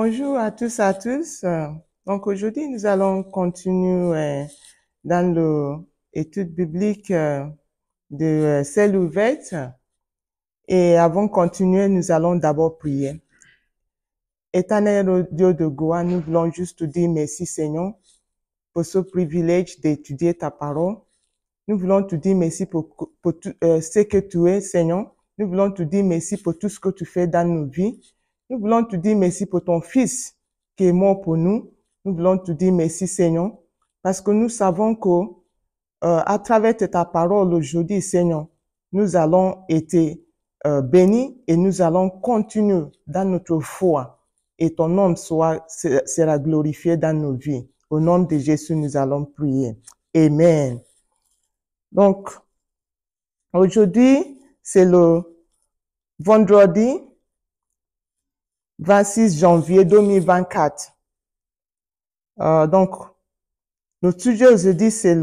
Bonjour à tous et à tous. Donc aujourd'hui, nous allons continuer dans l'étude biblique de Ciel ouverte. Et avant de continuer, nous allons d'abord prier. Éternel Dieu de gloire, nous voulons juste te dire merci Seigneur pour ce privilège d'étudier ta parole. Nous voulons te dire merci pour tout, ce que tu es Seigneur. Nous voulons te dire merci pour tout ce que tu fais dans nos vies. Nous voulons te dire merci pour ton Fils qui est mort pour nous. Nous voulons te dire merci Seigneur parce que nous savons que à travers ta parole aujourd'hui Seigneur, nous allons être bénis et nous allons continuer dans notre foi et ton nom sera glorifié dans nos vies. Au nom de Jésus, nous allons prier. Amen. Donc, aujourd'hui, c'est le vendredi 26 janvier 2024. Donc, notre sujet aujourd'hui, c'est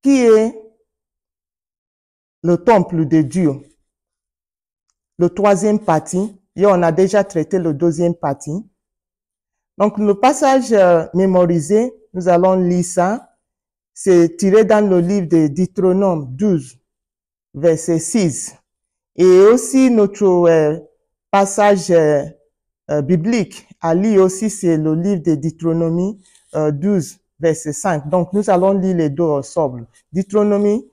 qui est le temple de Dieu. Le troisième partie, et on a déjà traité le deuxième partie. Donc, le passage mémorisé, nous allons lire ça. C'est tiré dans le livre de Deutéronome 12, verset 6. Et aussi notre passage biblique à lire aussi, c'est le livre de Deutéronomie 12, verset 5. Donc, nous allons lire les deux ensemble. Deutéronomie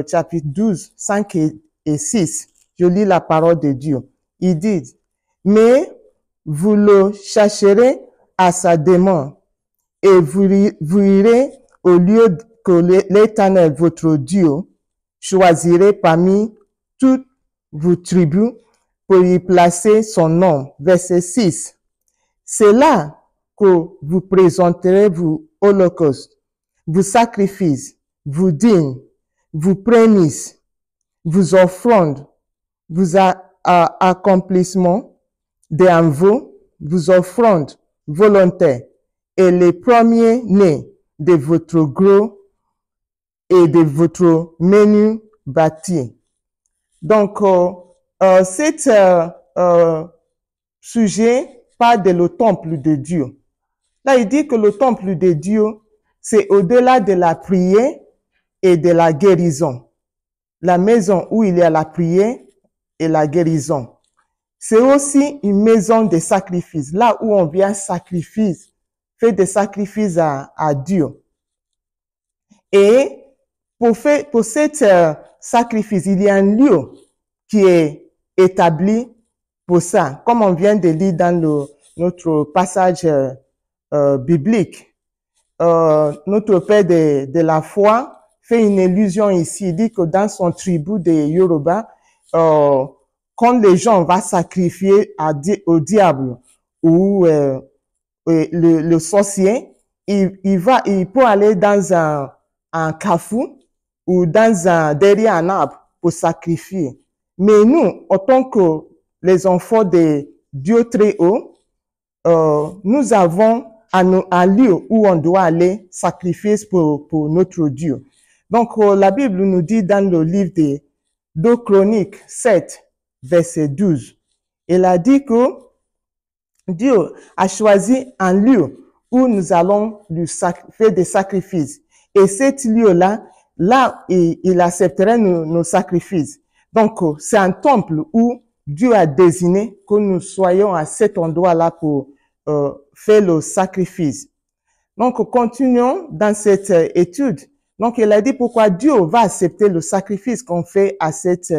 chapitre 12, 5 et 6. Je lis la parole de Dieu. Il dit, « Mais vous le chercherez à sa demande et vous irez au lieu que l'Éternel, votre Dieu, choisirez parmi toutes vos tribus pour y placer son nom. » Verset 6. « C'est là que vous présenterez vos holocaustes, vos sacrifices, vos dîmes, vos prémices, vos offrandes, vos accomplissements d'envoi, vos offrandes volontaires et les premiers-nés de votre gros et de votre menu bâti. » Donc, cet sujet parle de le temple de Dieu. Là, il dit que le temple de Dieu, c'est au-delà de la prière et de la guérison. La maison où il y a la prière et la guérison. C'est aussi une maison de sacrifice, là où on vient sacrifier, faire des sacrifices à Dieu. Et pour cet sacrifice, il y a un lieu qui est établi pour ça, comme on vient de lire dans notre passage biblique. Notre Père de la foi fait une illusion ici. Il dit que dans son tribu de Yoruba, quand les gens vont sacrifier au diable ou le sorcier, il peut aller dans un carrefour ou derrière un arbre pour sacrifier. Mais nous, en tant que les enfants de Dieu très haut, nous avons un lieu où on doit aller sacrifier pour notre Dieu. Donc, la Bible nous dit dans le livre de 2 Chroniques 7, verset 12, il a dit que Dieu a choisi un lieu où nous allons lui faire des sacrifices. Et cet lieu-là, il accepterait nos sacrifices. Donc, c'est un temple où Dieu a désigné que nous soyons à cet endroit-là pour faire le sacrifice. Donc, continuons dans cette étude. Donc, il a dit pourquoi Dieu va accepter le sacrifice qu'on fait à cet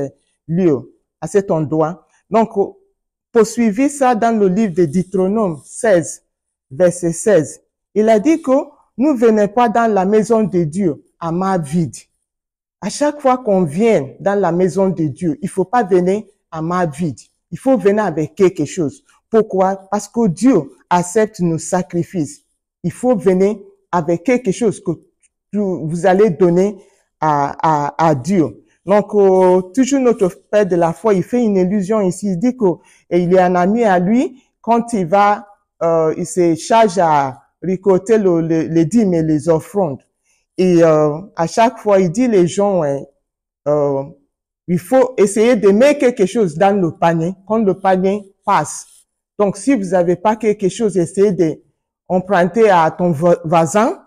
lieu, à cet endroit. Donc, poursuivez ça dans le livre de Deutéronome 16, verset 16. Il a dit que nous ne venons pas dans la maison de Dieu à main vide. À chaque fois qu'on vient dans la maison de Dieu, il faut pas venir à main vide. Il faut venir avec quelque chose. Pourquoi? Parce que Dieu accepte nos sacrifices. Il faut venir avec quelque chose que vous allez donner à Dieu. Donc, toujours notre Père de la foi, il fait une illusion ici. Il dit qu'il y a un ami à lui, quand il il se charge à récolter les dîmes et les offrandes. Et à chaque fois, il dit les gens, il faut essayer de mettre quelque chose dans le panier quand le panier passe. Donc, si vous n'avez pas quelque chose, essayez d'emprunter à ton voisin.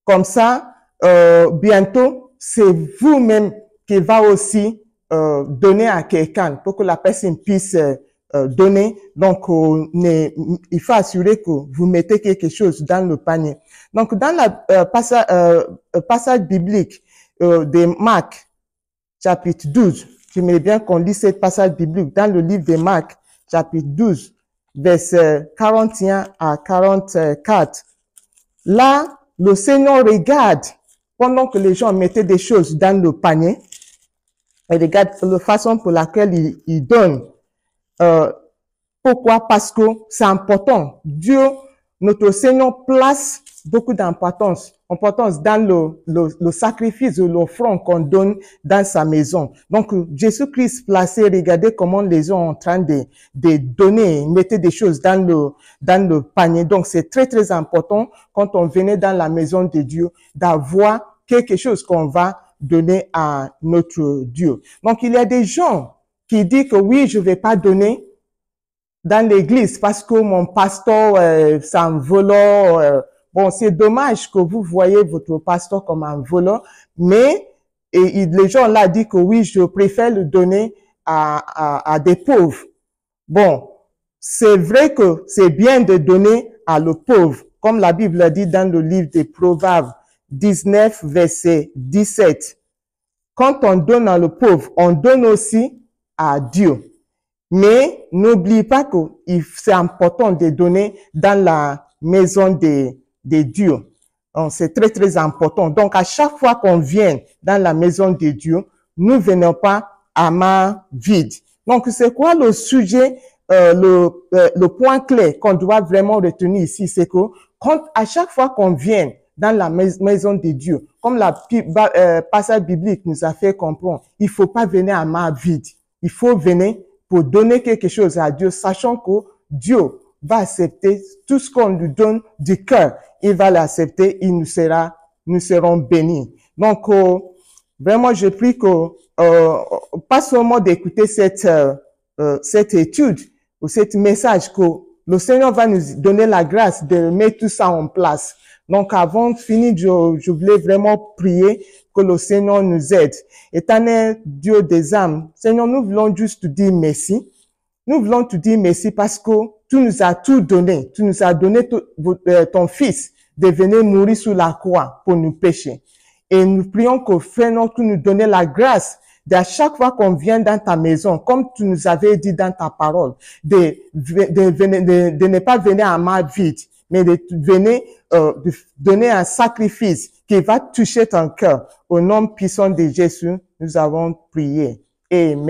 Comme ça, bientôt, c'est vous-même qui va aussi donner à quelqu'un pour que la personne puisse donner. Donc, il faut assurer que vous mettez quelque chose dans le panier. Donc, dans la passage biblique de Marc, chapitre 12, j'aimerais bien qu'on lise cette passage biblique dans le livre de Marc, chapitre 12, verset 41 à 44. Là, le Seigneur regarde, pendant que les gens mettaient des choses dans le panier, et regarde la façon pour laquelle il donne. Pourquoi? Parce que c'est important. Dieu, notre Seigneur, place beaucoup d'importance dans le sacrifice ou l'offrande qu'on donne dans sa maison. Donc, Jésus-Christ placé, regardez comment les gens sont en train de donner, mettez des choses dans le panier. Donc, c'est très, très important quand on venait dans la maison de Dieu d'avoir quelque chose qu'on va donner à notre Dieu. Donc, il y a des gens qui disent que oui, je vais pas donner dans l'église parce que mon pasteur, c'est un voleur. Bon, c'est dommage que vous voyez votre pasteur comme un voleur, mais les gens là disent que oui, je préfère le donner à des pauvres. Bon, c'est vrai que c'est bien de donner à le pauvre, comme la Bible dit dans le livre des Proverbes 19, verset 17. Quand on donne à le pauvre, on donne aussi à Dieu. Mais n'oublie pas que c'est important de donner dans la maison de Dieu. C'est très, très important. Donc, à chaque fois qu'on vient dans la maison de Dieu, nous ne venons pas à main vide. Donc, c'est quoi le sujet, le point clé qu'on doit vraiment retenir ici, c'est que à chaque fois qu'on vient dans la maison de Dieu, comme la passage biblique nous a fait comprendre, il faut pas venir à main vide. Il faut venir pour donner quelque chose à Dieu, sachant que Dieu va accepter tout ce qu'on lui donne du cœur. Il va l'accepter, nous serons bénis. Donc, vraiment, je prie que, pas seulement d'écouter cette étude ou cet message, que le Seigneur va nous donner la grâce de mettre tout ça en place. Donc, avant de finir, je voulais vraiment prier que le Seigneur nous aide. Éternel Dieu des âmes, Seigneur, nous voulons juste te dire merci. Nous voulons te dire merci parce que tu nous as tout donné. Tu nous as donné ton Fils de venir mourir sur la croix pour nous pécher. Et nous prions que Seigneur, tu nous donnes la grâce d'à chaque fois qu'on vient dans ta maison, comme tu nous avais dit dans ta parole, de ne pas venir à main vide, mais de donner un sacrifice qui va toucher ton cœur. Au nom puissant de Jésus, nous avons prié. Amen.